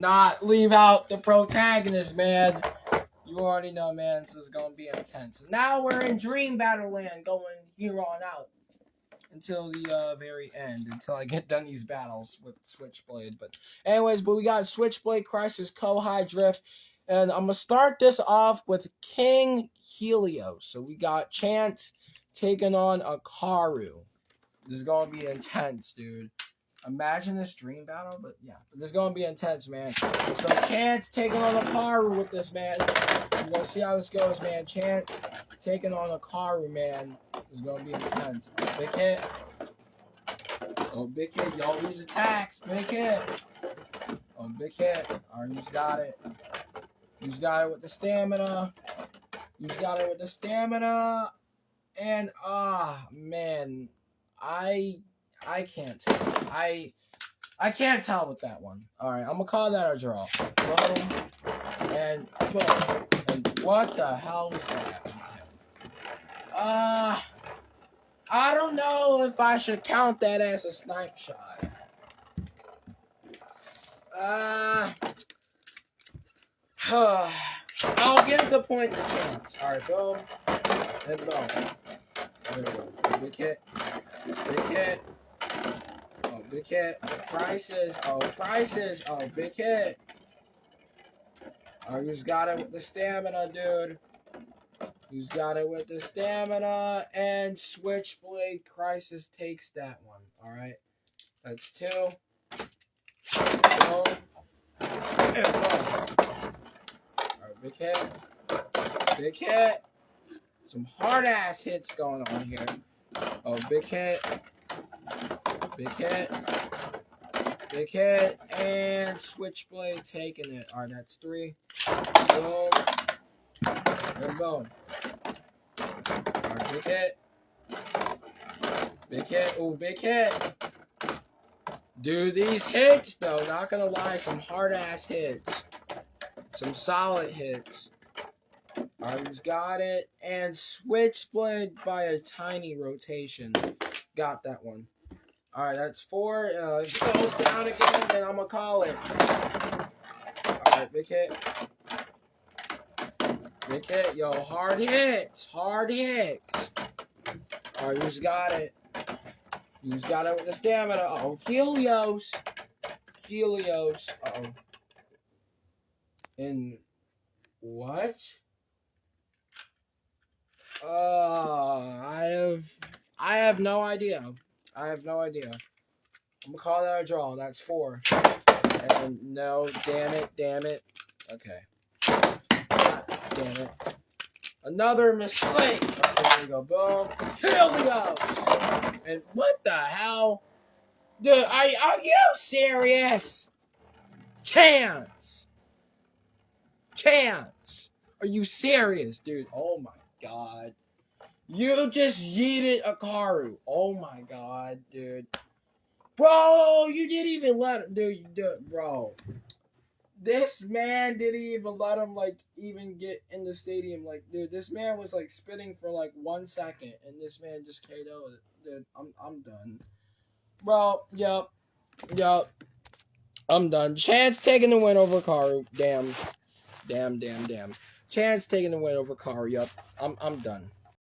not leave out the protagonist, man. You already know, man, so it's gonna be intense. Now we're in Dream Battle Land, going here on out until the very end, until I get done these battles with Switchblade. But anyways, we got Switchblade, Crysxs, Kohai Drift, and I'm gonna start this off with King Helios. So we got Chance taking on Akaru. This is gonna be intense, dude. Imagine this dream battle, but yeah, but this is gonna be intense, man. So Chance taking on Akaru with this, man. We're gonna see how this goes, man. Chance taking on Akaru, man. It's gonna be intense. Big hit. Oh, big hit. Yo, these attacks. Big hit. Oh, big hit. Alright, you've got it. You've got it with the stamina. You've got it with the stamina. And man, I can't tell. I can't tell with that one. Alright, I'm gonna call that a draw. Boom. And boom. And what the hell was that? I don't know if I should count that as a snipe shot. I'll give the point to Chance. Alright, boom. And boom. There we go. Big hit. Big hit. Oh, big hit. Crysxs. Oh, Crysxs. Oh, big hit. Oh, you just got it with the stamina, dude. Who's got it with the stamina? And Switchblade Crysxs takes that one. Alright. That's 2. Boom. And boom. Alright, big hit. Big hit. Some hard-ass hits going on here. Oh, big hit. Big hit. Big hit. And Switchblade taking it. Alright, that's 3. Boom. And boom. Alright, big hit. Big hit. Oh, big hit. Dude, these hits, though, not gonna lie, some hard-ass hits. Some solid hits. Alright, he's got it. And Switchblade by a tiny rotation. Got that one. Alright, that's 4. It goes down again, and I'm gonna call it. Alright, big hit. Big hit, yo, hard hits. Hard hits. Alright, who's got it? Who's got it with the stamina? Uh-oh, Helios. Helios. Uh-oh. And what? I have no idea. I have no idea. I'm gonna call that a draw. That's 4. And no, damn it. Okay. Damn it. Another mistake. Okay, there we go. Boom. Helios. And what the hell? Dude, are you serious? Chance. Are you serious, dude? Oh my god. You just yeeted Akaru. Oh my god, dude. Bro, you didn't even let him, bro. This man didn't even let him, like, even get in the stadium. Like, dude, this man was, like, spitting for, like, 1 second, and this man just KO'd it. Dude, I'm done. Bro, yep. I'm done. Chance taking the win over Akaru. Damn. Chance taking the win over Akaru. Yup. I'm done.